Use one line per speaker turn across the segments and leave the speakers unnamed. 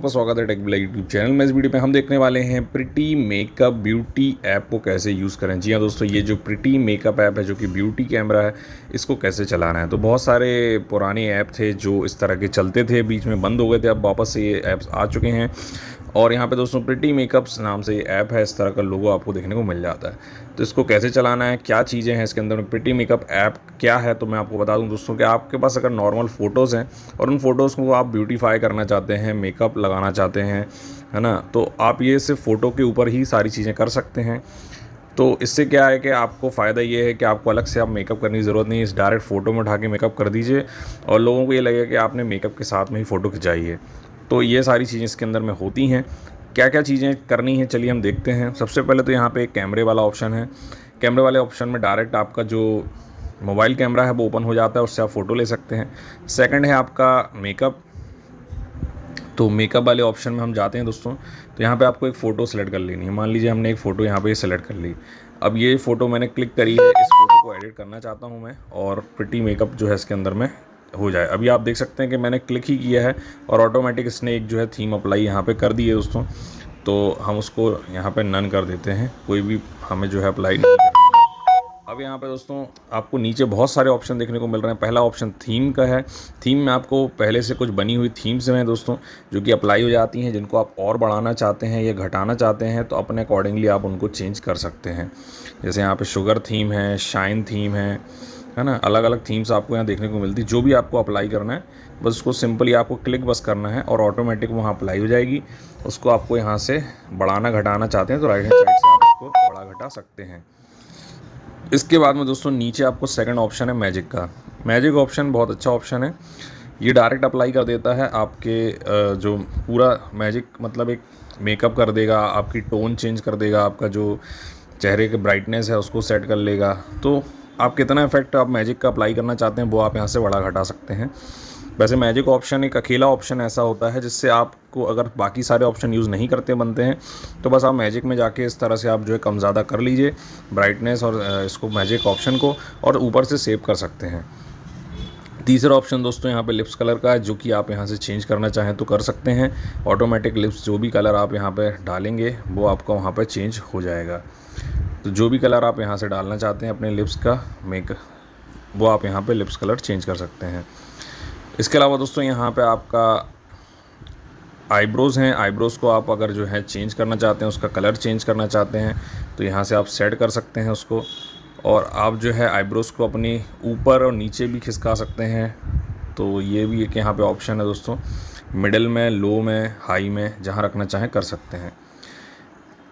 आपका स्वागत है टेक ब्लॉग यूट्यूब चैनल में। इस वीडियो में हम देखने वाले हैं प्रिटी मेकअप ब्यूटी ऐप को कैसे यूज़ करें। जी हाँ दोस्तों, ये जो प्रिटी मेकअप ऐप है जो कि ब्यूटी कैमरा है, इसको कैसे चलाना है। तो बहुत सारे पुराने ऐप थे जो इस तरह के चलते थे, बीच में बंद हो गए थे, अब वापस से ये ऐप्स आ चुके हैं। और यहाँ पे दोस्तों प्रिटी मेकअप्स नाम से ये ऐप है, इस तरह का लोगो आपको देखने को मिल जाता है। तो इसको कैसे चलाना है, क्या चीज़ें हैं इसके अंदर में, प्रिटी मेकअप ऐप क्या है, तो मैं आपको बता दूं दोस्तों कि आपके पास अगर नॉर्मल फ़ोटोज़ हैं और उन फ़ोटोज़ को आप ब्यूटीफाई करना चाहते हैं, मेकअप लगाना चाहते हैं, है ना, तो आप ये सिर्फ फ़ोटो के ऊपर ही सारी चीज़ें कर सकते हैं। तो इससे क्या है कि आपको फ़ायदा ये है कि आपको अलग से आप मेकअप करने की ज़रूरत नहीं है। इस डायरेक्ट फ़ोटो में उठा के मेकअप कर दीजिए और लोगों को ये लगेगा कि आपने मेकअप के साथ में ही फ़ोटो खिंचाई है। तो ये सारी चीज़ें इसके अंदर में होती हैं। क्या क्या चीज़ें करनी है चलिए हम देखते हैं। सबसे पहले तो यहाँ पे एक कैमरे वाला ऑप्शन है। कैमरे वाले ऑप्शन में डायरेक्ट आपका जो मोबाइल कैमरा है वो ओपन हो जाता है, उससे आप फ़ोटो ले सकते हैं। सेकंड है आपका मेकअप। तो मेकअप वाले ऑप्शन में हम जाते हैं दोस्तों, तो यहाँ पे आपको एक फ़ोटो सेलेक्ट कर लेनी है। मान लीजिए हमने एक फ़ोटो यहाँ पे सेलेक्ट कर ली। अब ये फ़ोटो मैंने क्लिक करी है, इस फ़ोटो को एडिट करना चाहता हूँ मैं, और प्रिटी मेकअप जो है इसके अंदर में हो जाए। अभी आप देख सकते हैं कि मैंने क्लिक ही किया है और ऑटोमेटिक इसने एक जो है थीम अप्लाई यहाँ पे कर दी है दोस्तों। तो हम उसको यहाँ पे नन कर देते हैं, कोई भी हमें जो है अप्लाई नहीं करनी है। अब यहाँ पे दोस्तों आपको नीचे बहुत सारे ऑप्शन देखने को मिल रहे हैं। पहला ऑप्शन थीम का है। थीम में आपको पहले से कुछ बनी हुई थीम्स हैं दोस्तों जो कि अप्लाई हो जाती हैं, जिनको आप और बढ़ाना चाहते हैं या घटाना चाहते हैं तो अपने अकॉर्डिंगली आप उनको चेंज कर सकते हैं। जैसे यहाँ पे शुगर थीम है, शाइन थीम है ना, अलग अलग थीम्स आपको यहाँ देखने को मिलती है। जो भी आपको अप्लाई करना है बस उसको सिंपली आपको क्लिक बस करना है और ऑटोमेटिक वहाँ अप्लाई हो जाएगी। उसको आपको यहाँ से बढ़ाना घटाना चाहते हैं तो राइट हैंड साइड से आप उसको बढ़ा घटा सकते हैं। इसके बाद में दोस्तों नीचे आपको सेकंड ऑप्शन है मैजिक का। मैजिक ऑप्शन बहुत अच्छा ऑप्शन है। ये डायरेक्ट अप्लाई कर देता है आपके जो पूरा मैजिक, मतलब एक मेकअप कर देगा, आपकी टोन चेंज कर देगा, आपका जो चेहरे के ब्राइटनेस है उसको सेट कर लेगा। तो आप कितना इफेक्ट आप मैजिक का अप्लाई करना चाहते हैं वो आप यहाँ से बढ़ा घटा सकते हैं। वैसे मैजिक ऑप्शन एक अकेला ऑप्शन ऐसा होता है जिससे आपको, अगर बाकी सारे ऑप्शन यूज़ नहीं करते बनते हैं, तो बस आप मैजिक में जाके इस तरह से आप जो है कम ज़्यादा कर लीजिए ब्राइटनेस और इसको मैजिक ऑप्शन को, और ऊपर से सेव कर सकते हैं। तीसरा ऑप्शन दोस्तों यहाँ पे लिप्स कलर का है, जो कि आप यहाँ से चेंज करना चाहें तो कर सकते हैं। ऑटोमेटिक लिप्स जो भी कलर आप यहाँ पे डालेंगे वो आपका वहाँ पे चेंज हो जाएगा। तो जो भी कलर आप यहाँ से डालना चाहते हैं अपने लिप्स का वो आप यहाँ पे लिप्स कलर चेंज कर सकते हैं। इसके अलावा दोस्तों यहाँ पे आपका आईब्रोज़ हैं। आईब्रोज़ को आप अगर जो है चेंज करना चाहते हैं, उसका कलर चेंज करना चाहते हैं, तो यहाँ से आप सेट कर सकते हैं उसको। और आप जो है आईब्रोज़ को अपनी ऊपर और नीचे भी खिसका सकते हैं। तो ये भी एक यहाँ पे ऑप्शन है दोस्तों, मिडिल में, लो में, हाई में, जहाँ रखना चाहें कर सकते हैं।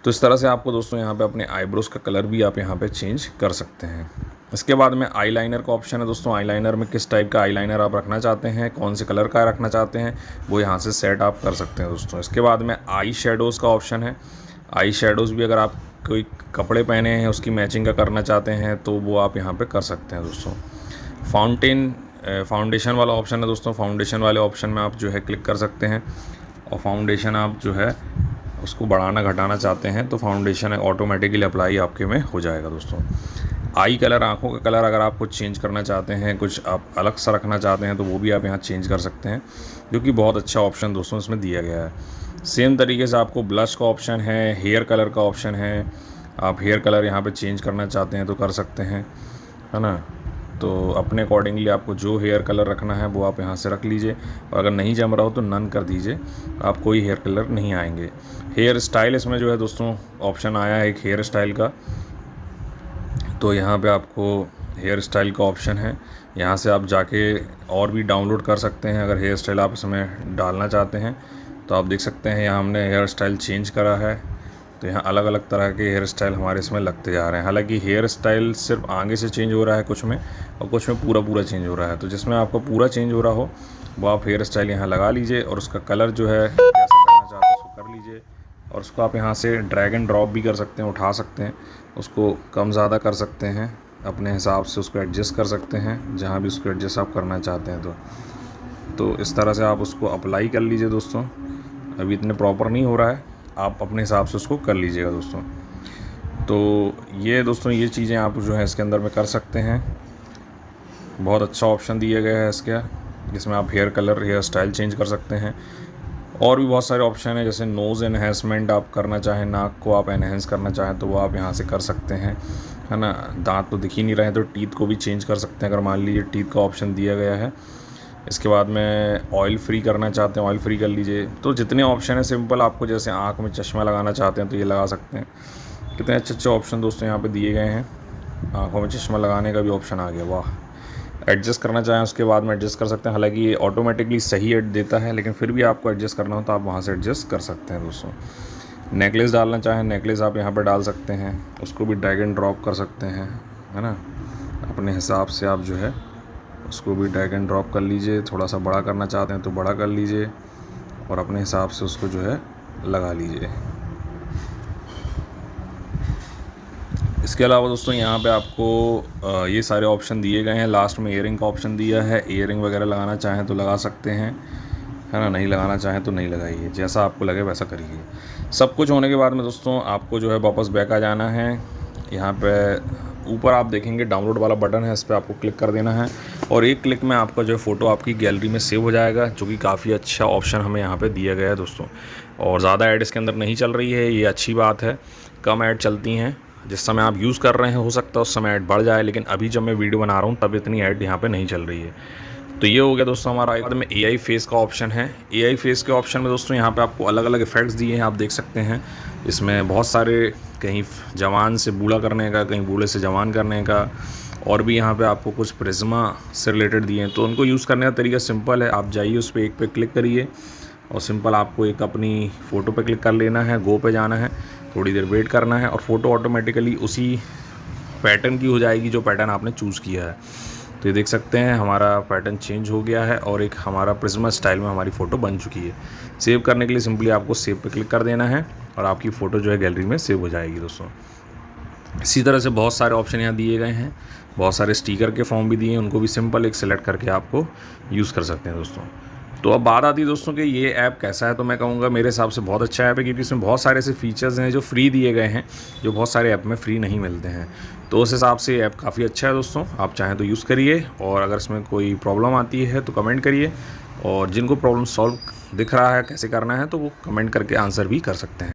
तो इस तरह से आपको दोस्तों यहाँ पे अपने आईब्रोज़ का कलर भी आप यहाँ पे चेंज कर सकते हैं। इसके बाद में आई लाइनर का ऑप्शन है दोस्तों। आई लाइनर में किस टाइप का आई लाइनर आप रखना चाहते हैं, कौन से कलर का रखना चाहते हैं, वो यहाँ से सेट आप कर सकते हैं दोस्तों। इसके बाद में आई शेडोज़ का ऑप्शन है। आई शेडोज़ भी अगर आप कोई कपड़े पहने हैं उसकी मैचिंग का करना चाहते हैं तो वो आप यहाँ पे कर सकते हैं दोस्तों। फाउंडेशन वाला ऑप्शन है दोस्तों। फाउंडेशन वाले ऑप्शन में आप जो है क्लिक कर सकते हैं और फाउंडेशन आप जो है उसको बढ़ाना घटाना चाहते हैं तो फाउंडेशन ऑटोमेटिकली अप्लाई आपके में हो जाएगा दोस्तों। आई कलर, आँखों का कलर अगर आप कुछ चेंज करना चाहते हैं, कुछ आप अलग सा रखना चाहते हैं तो वो भी आप यहाँ चेंज कर सकते हैं, जो कि बहुत अच्छा ऑप्शन दोस्तों इसमें दिया गया है। सेम तरीके से आपको ब्लश का ऑप्शन है, हेयर कलर का ऑप्शन है। आप हेयर कलर यहाँ पे चेंज करना चाहते हैं तो कर सकते हैं, है ना। तो अपने अकॉर्डिंगली आपको जो हेयर कलर रखना है वो आप यहाँ से रख लीजिए, और अगर नहीं जम रहा हो तो नन कर दीजिए, आप कोई हेयर कलर नहीं आएंगे। हेयर स्टाइल इसमें जो है दोस्तों ऑप्शन आया है एक हेयर स्टाइल का। तो यहाँ पे आपको हेयर स्टाइल का ऑप्शन है, यहाँ से आप जाके और भी डाउनलोड कर सकते हैं अगर हेयर स्टाइल आप इसमें डालना चाहते हैं। तो आप देख सकते हैं यहाँ हमने हेयर स्टाइल चेंज करा है, तो यहाँ अलग अलग तरह के हेयर स्टाइल हमारे इसमें लगते जा रहे हैं। हालांकि हेयर स्टाइल सिर्फ आगे से चेंज हो रहा है कुछ में, और कुछ में पूरा चेंज हो रहा है। तो जिसमें आपको पूरा चेंज हो रहा हो वो आप हेयर स्टाइल यहाँ लगा लीजिए, और उसका कलर जो है जैसा करना चाहते हैं उसको कर लीजिए। और उसको आप यहाँ से ड्रैग एंड ड्रॉप भी कर सकते हैं, उठा सकते हैं, उसको कम ज़्यादा कर सकते हैं, अपने हिसाब से उसको एडजस्ट कर सकते हैं जहाँ भी उसको एडजस्ट आप करना चाहते हैं। तो इस तरह से आप उसको अप्लाई कर लीजिए दोस्तों। अभी इतने प्रॉपर नहीं हो रहा है, आप अपने हिसाब से उसको कर लीजिएगा दोस्तों। तो ये दोस्तों ये चीज़ें आप जो है इसके अंदर में कर सकते हैं। बहुत अच्छा ऑप्शन दिया गया है इसका, जिसमें आप hair colour, hair style change कर सकते हैं। और भी बहुत सारे ऑप्शन हैं, जैसे नोज़ एनहेंसमेंट आप करना चाहें, नाक को आप एनहेंस करना चाहें तो वो आप यहाँ से कर सकते हैं, है ना। दांत तो दिख ही नहीं रहे हैं तो टीथ को भी चेंज कर सकते हैं, अगर मान लीजिए टीथ का ऑप्शन दिया गया है। इसके बाद में ऑयल फ्री करना चाहते हैं, ऑयल फ्री कर लीजिए। तो जितने ऑप्शन हैं सिंपल, आपको जैसे आँख में चश्मा लगाना चाहते हैं तो ये लगा सकते हैं। कितने अच्छे अच्छे ऑप्शन दोस्तों यहाँ पे दिए गए हैं। आँखों में चश्मा लगाने का भी ऑप्शन आ गया, वाह। एडजस्ट करना चाहें उसके बाद में एडजस्ट कर सकते हैं, हालांकि ये ऑटोमेटिकली सही एड देता है, लेकिन फिर भी आपको एडजस्ट करना हो तो आप वहाँ से एडजस्ट कर सकते हैं दोस्तों। नेकलेस डालना चाहें, नेकलेस आप यहाँ पर डाल सकते हैं, उसको भी ड्रैग एंड ड्रॉप कर सकते हैं, है ना। अपने हिसाब से आप जो है उसको भी ड्रैग एंड ड्रॉप कर लीजिए। थोड़ा सा बड़ा करना चाहते हैं तो बड़ा कर लीजिए और अपने हिसाब से उसको जो है लगा लीजिए। इसके अलावा दोस्तों यहाँ पे आपको ये सारे ऑप्शन दिए गए हैं। लास्ट में ईयरिंग का ऑप्शन दिया है, ईयरिंग वगैरह लगाना चाहें तो लगा सकते हैं, है ना। नहीं लगाना चाहें तो नहीं लगाइए, जैसा आपको लगे वैसा करिए। सब कुछ होने के बाद में दोस्तों आपको जो है वापस बैक आ जाना है। यहाँ पे ऊपर आप देखेंगे डाउनलोड वाला बटन है, इस पर आपको क्लिक कर देना है और एक क्लिक में आपका जो है फ़ोटो आपकी गैलरी में सेव हो जाएगा, जो कि काफ़ी अच्छा ऑप्शन हमें यहाँ पे दिया गया है दोस्तों। और ज़्यादा ऐड इसके अंदर नहीं चल रही है, ये अच्छी बात है। कम ऐड चलती हैं, जिस समय आप यूज़ कर रहे हैं हो सकता है उस समय ऐड बढ़ जाए, लेकिन अभी जब मैं वीडियो बना रहा हूँ तब इतनी ऐड यहाँ पे नहीं चल रही है। तो ये हो गया दोस्तों हमारा। बाद में AI फेस का ऑप्शन है। AI फेस के ऑप्शन में दोस्तों यहाँ पे आपको अलग अलग इफ़ेक्ट्स दिए हैं, आप देख सकते हैं। इसमें बहुत सारे, कहीं जवान से बूढ़ा करने का, कहीं बूढ़े से जवान करने का, और भी यहाँ पे आपको कुछ प्रिज्मा से रिलेटेड दिए हैं। तो उनको यूज़ करने का तरीका सिंपल है, आप जाइए उस पर एक पे क्लिक करिए और सिंपल आपको एक अपनी फ़ोटो पे क्लिक कर लेना है, गो पे जाना है, थोड़ी देर वेट करना है और फ़ोटो ऑटोमेटिकली उसी पैटर्न की हो जाएगी जो पैटर्न आपने चूज़ किया है। तो ये देख सकते हैं हमारा पैटर्न चेंज हो गया है और एक हमारा प्रिज्मा स्टाइल में हमारी फ़ोटो बन चुकी है। सेव करने के लिए सिंपली आपको सेव पे क्लिक कर देना है और आपकी फ़ोटो जो है गैलरी में सेव हो जाएगी दोस्तों। इसी तरह से बहुत सारे ऑप्शन यहाँ दिए गए हैं, बहुत सारे स्टिकर के फॉर्म भी दिए हैं, उनको भी सिंपल एक सिलेक्ट करके आपको यूज़ कर सकते हैं दोस्तों। तो अब बात आती है दोस्तों कि ये ऐप कैसा है, तो मैं कहूँगा मेरे हिसाब से बहुत अच्छा ऐप है, क्योंकि इसमें बहुत सारे ऐसे फीचर्स हैं जो फ्री दिए गए हैं, जो बहुत सारे ऐप में फ्री नहीं मिलते हैं। तो उस हिसाब से ऐप काफ़ी अच्छा है दोस्तों, आप चाहें तो यूज़ करिए। और अगर इसमें कोई प्रॉब्लम आती है तो कमेंट करिए, और जिनको प्रॉब्लम सॉल्व दिख रहा है कैसे करना है तो वो कमेंट करके आंसर भी कर सकते हैं।